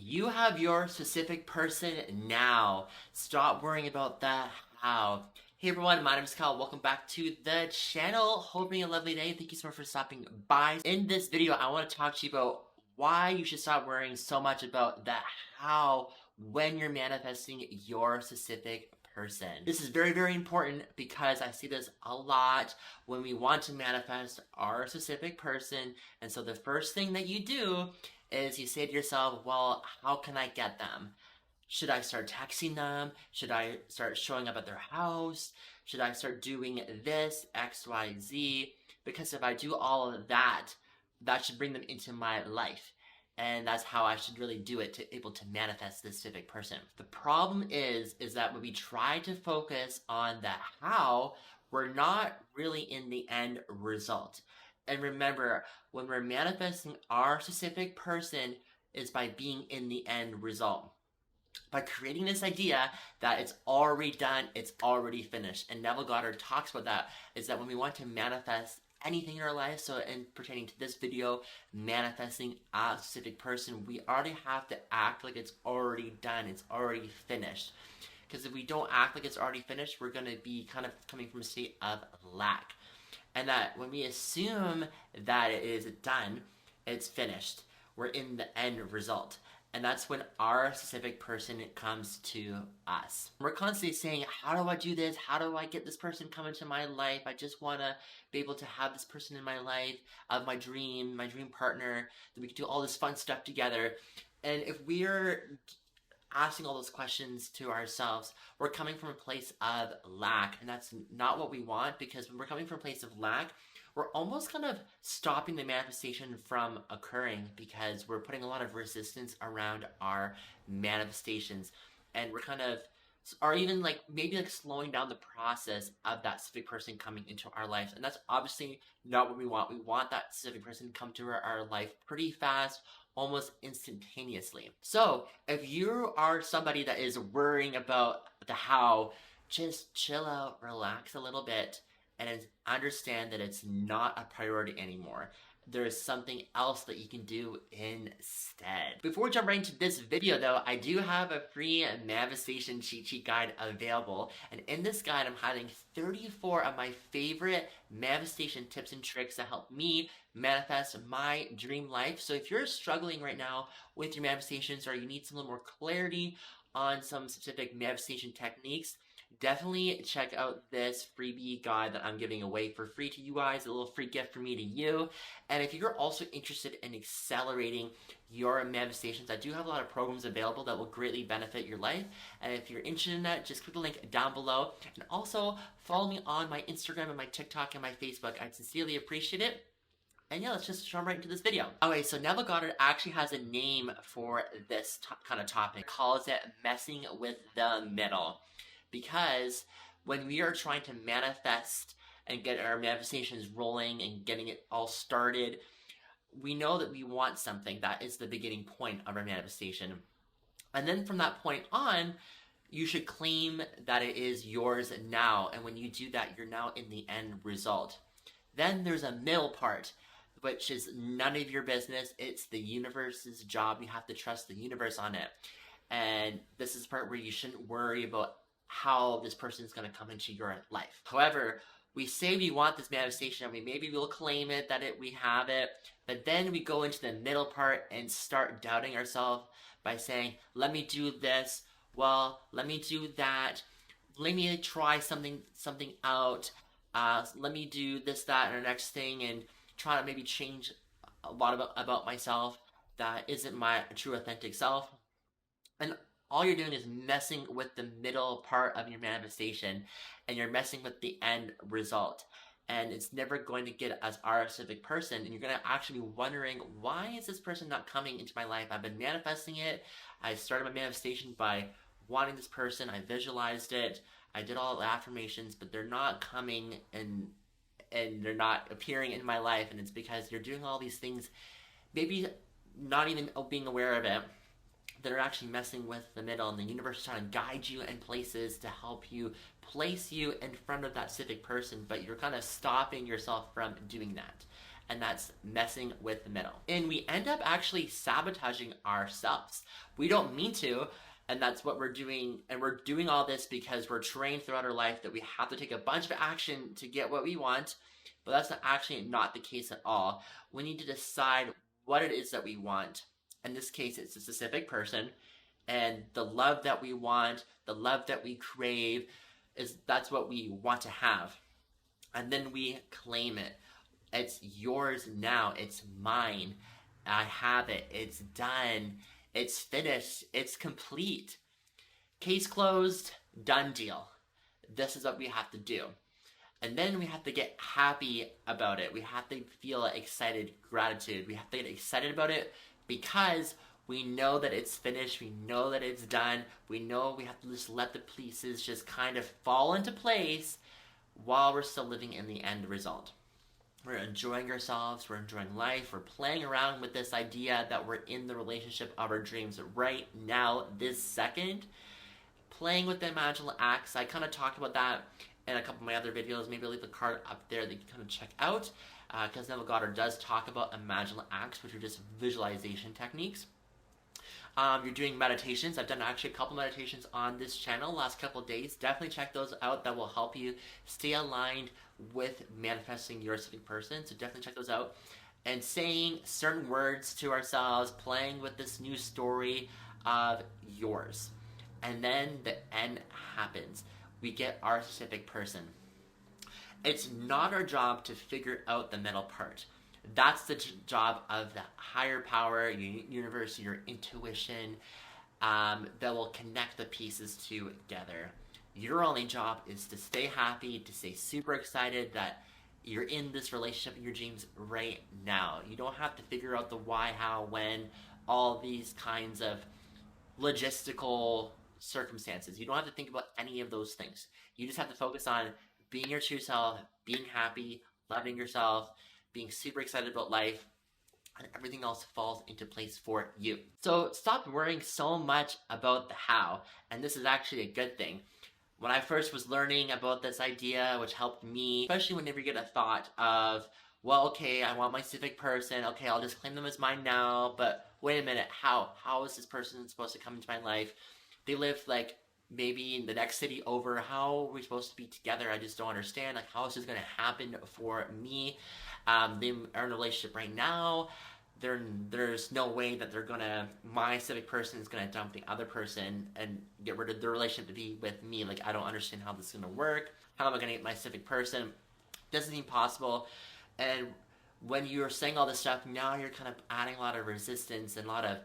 You have your specific person now. Stop worrying about the how. Hey everyone, my name is Kyle. Welcome back to the channel. Hoping a lovely day. Thank you so much for stopping by. In this video, I want to talk to you about why you should stop worrying so much about the how when you're manifesting your specific person. This is very, very important because I see this a lot when we want to manifest our specific person. And so the first thing that you do is you say to yourself, well, how can I get them? Should I start texting them? Should I start showing up at their house? Should I start doing this, X, Y, Z? Because if I do all of that, that should bring them into my life. And that's how I should really do it to able to manifest this specific person. The problem is that when we try to focus on the how, we're not really in the end result. And remember, when we're manifesting our specific person is by being in the end result. By creating this idea that it's already done, it's already finished. And Neville Goddard talks about that, is that when we want to manifest anything in our life, so in pertaining to this video, manifesting a specific person, we already have to act like it's already done, it's already finished. Because if we don't act like it's already finished, we're going to be kind of coming from a state of lack. And that when we assume that it is done, it's finished, we're in the end result. And that's when our specific person comes to us. We're constantly saying, how do I do this? How do I get this person come into my life? I just want to be able to have this person in my life, of my dream partner, that we can do all this fun stuff together. And if we're asking all those questions to ourselves, we're coming from a place of lack, and that's not what we want, because when we're coming from a place of lack, we're almost kind of stopping the manifestation from occurring because we're putting a lot of resistance around our manifestations, and we're kind of, or even like maybe like slowing down the process of that specific person coming into our life. And that's obviously not what we want. We want that specific person to come to our life pretty fast, almost instantaneously. So if you are somebody that is worrying about the how, just chill out, relax a little bit, and understand that it's not a priority anymore. There is something else that you can do instead. Before we jump right into this video though, I do have a free manifestation cheat sheet guide available. And in this guide, I'm hiding 34 of my favorite manifestation tips and tricks that help me manifest my dream life. So if you're struggling right now with your manifestations, or you need some little more clarity on some specific manifestation techniques, definitely check out this freebie guide that I'm giving away for free to you guys, a little free gift from me to you. And if you're also interested in accelerating your manifestations, I do have a lot of programs available that will greatly benefit your life. And if you're interested in that, just click the link down below. And also follow me on my Instagram and my TikTok and my Facebook. I'd sincerely appreciate it. And yeah, let's just jump right into this video. Okay, so Neville Goddard actually has a name for this kind of topic. He calls it messing with the middle. Because when we are trying to manifest and get our manifestations rolling and getting it all started, we know that we want something. That is the beginning point of our manifestation. And then from that point on, you should claim that it is yours now. And when you do that, you're now in the end result. Then there's a middle part, which is none of your business. It's the universe's job. You have to trust the universe on it. And this is the part where you shouldn't worry about how this person is going to come into your life. However, we say we want this manifestation, and maybe we'll claim it, that we have it, but then we go into the middle part and start doubting ourselves by saying, let me do this, well, let me do that, let me try something out, let me do this, that, and the next thing, and try to maybe change a lot about myself that isn't my true authentic self. And all you're doing is messing with the middle part of your manifestation, and you're messing with the end result. And it's never going to get as our specific person, and you're going to actually be wondering, why is this person not coming into my life? I've been manifesting it. I started my manifestation by wanting this person. I visualized it. I did all the affirmations, but they're not coming and they're not appearing in my life. And it's because you're doing all these things, maybe not even being aware of it, that are actually messing with the middle, and the universe is trying to guide you in places to help you place you in front of that specific person, but you're kind of stopping yourself from doing that. and that's messing with the middle. And we end up actually sabotaging ourselves. We don't mean to, and that's what we're doing. And we're doing all this because we're trained throughout our life that we have to take a bunch of action to get what we want, but that's actually not the case at all. We need to decide what it is that we want. In this case, it's a specific person, and the love that we want, the love that we crave, that's what we want to have. And then we claim it. It's yours now. It's mine. I have it. It's done. It's finished. It's complete. Case closed. Done deal. This is what we have to do. And then we have to get happy about it. We have to feel excited, gratitude. We have to get excited about it because we know that it's finished. We know that it's done. We know we have to just let the pieces just kind of fall into place while we're still living in the end result. We're enjoying ourselves, we're enjoying life, we're playing around with this idea that we're in the relationship of our dreams right now, this second. Playing with the imaginal acts, I kind of talked about that in a couple of my other videos. Maybe I'll leave the card up there that you can kind of check out, because Neville Goddard does talk about imaginal acts, which are just visualization techniques. You're doing meditations. I've done actually a couple meditations on this channel last couple of days. Definitely check those out. That will help you stay aligned with manifesting your specific person. So definitely check those out. And saying certain words to ourselves, playing with this new story of yours. And then the end happens. We get our specific person. It's not our job to figure out the middle part. That's the job of the higher power, your universe, your intuition, that will connect the pieces together. Your only job is to stay happy, to stay super excited that you're in this relationship in your dreams right now. You don't have to figure out the why, how, when, all these kinds of logistical circumstances. You don't have to think about any of those things. You just have to focus on being your true self, being happy, loving yourself, being super excited about life, and everything else falls into place for you. So stop worrying so much about the how, and this is actually a good thing. When I first was learning about this idea, which helped me, especially whenever you get a thought of, well, okay, I want my specific person, okay, I'll just claim them as mine now, but wait a minute, how? How is this person supposed to come into my life? They live like maybe in the next city over. How are we supposed to be together? I just don't understand. Like, how is this going to happen for me? They are in a relationship right now. There's no way that my civic person is gonna dump the other person and get rid of the relationship to be with me. Like, I don't understand how this is gonna work. How am I gonna get my civic person? Doesn't seem possible. And when you're saying all this stuff, now you're kind of adding a lot of resistance and a lot of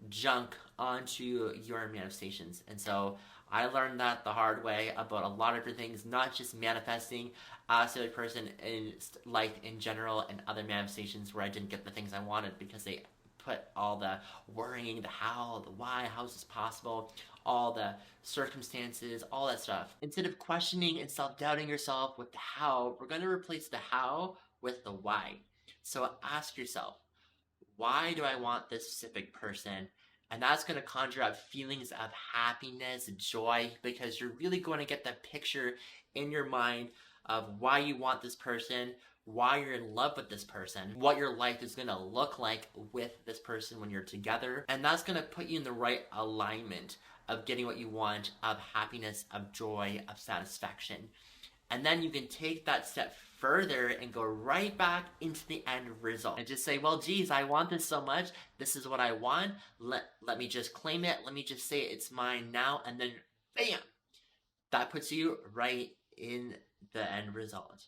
junk onto your manifestations. And so I learned that the hard way about a lot of different things, not just manifesting a civic person in life in general and other manifestations where I didn't get the things I wanted because they put all the worrying, the how, the why, how is this possible, all the circumstances, all that stuff. Instead of questioning and self-doubting yourself with the how, we're going to replace the how with the why. So ask yourself, why do I want this specific person? And that's going to conjure up feelings of happiness, joy, because you're really going to get that picture in your mind of why you want this person, why you're in love with this person, what your life is going to look like with this person when you're together. And that's going to put you in the right alignment of getting what you want, of happiness, of joy, of satisfaction. And then you can take that step further and go right back into the end result and just say, well, geez, I want this so much. This is what I want. Let me just claim it. Let me just say it's mine now. And then bam, that puts you right in the end result.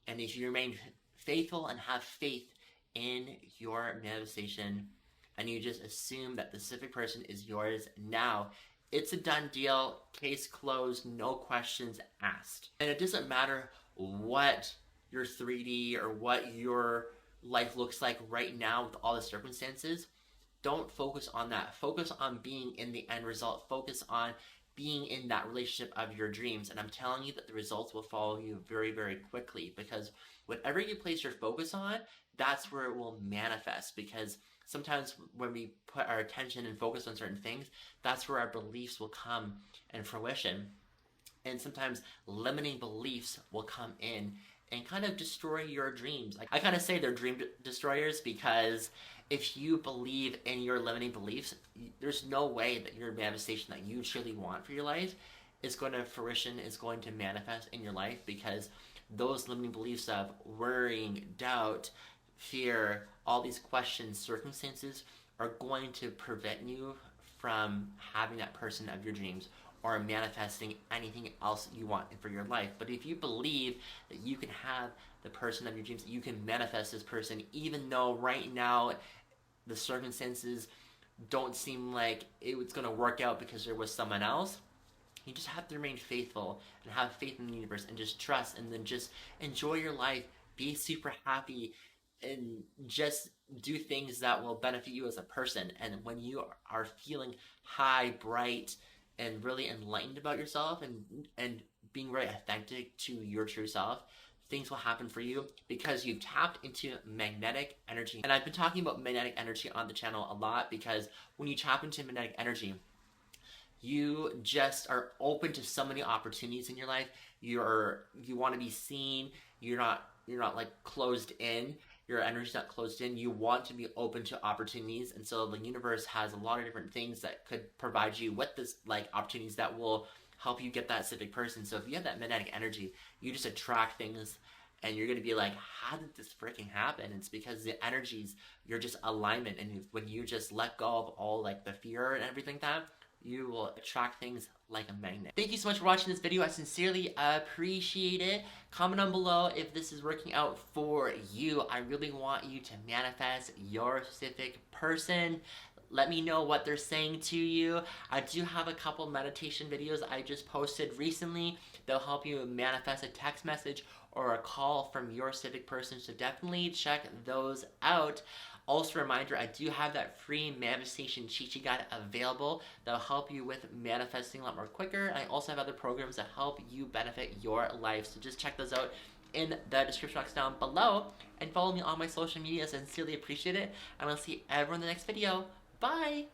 And if you remain faithful and have faith in your manifestation, and you just assume that the specific person is yours now, it's a done deal, case closed, no questions asked. And it doesn't matter what your 3D or what your life looks like right now with all the circumstances. Don't focus on that. Focus on being in the end result. Focus on being in that relationship of your dreams. And I'm telling you that the results will follow you very, very quickly, because whatever you place your focus on, that's where it will manifest. Because sometimes when we put our attention and focus on certain things, that's where our beliefs will come in fruition. And sometimes limiting beliefs will come in and kind of destroy your dreams. Like, I kind of say they're dream destroyers because if you believe in your limiting beliefs, there's no way that your manifestation that you truly want for your life is going to fruition, is going to manifest in your life, because those limiting beliefs of worrying, doubt, fear, all these questions, circumstances are going to prevent you from having that person of your dreams or manifesting anything else you want for your life. But if you believe that you can have the person of your dreams, you can manifest this person, even though right now the circumstances don't seem like it's going to work out because there was someone else. You just have to remain faithful and have faith in the universe and just trust, and then just enjoy your life, be super happy, and just do things that will benefit you as a person. And when you are feeling high, bright, and really enlightened about yourself, and being very authentic to your true self, things will happen for you because you've tapped into magnetic energy. And I've been talking about magnetic energy on the channel a lot, because when you tap into magnetic energy, you just are open to so many opportunities in your life. You want to be seen. You're not like closed in. Your energy's not closed in. You want to be open to opportunities, and so the universe has a lot of different things that could provide you with this, like, opportunities that will help you get that specific person. So if you have that magnetic energy, you just attract things, and you're gonna be like, how did this freaking happen? It's because the energies, you're just alignment, and when you just let go of all like the fear and everything like that, you will attract things like a magnet. Thank you so much for watching this video. I sincerely appreciate it. Comment down below if this is working out for you. I really want you to manifest your specific person. Let me know what they're saying to you. I do have a couple meditation videos I just posted recently. They'll help you manifest a text message or a call from your specific person, so definitely check those out. Also, a reminder, I do have that free manifestation cheat sheet guide available that'll help you with manifesting a lot more quicker. I also have other programs that help you benefit your life, so just check those out in the description box down below, and follow me on my social media. I sincerely appreciate it, and I'll see everyone in the next video. Bye!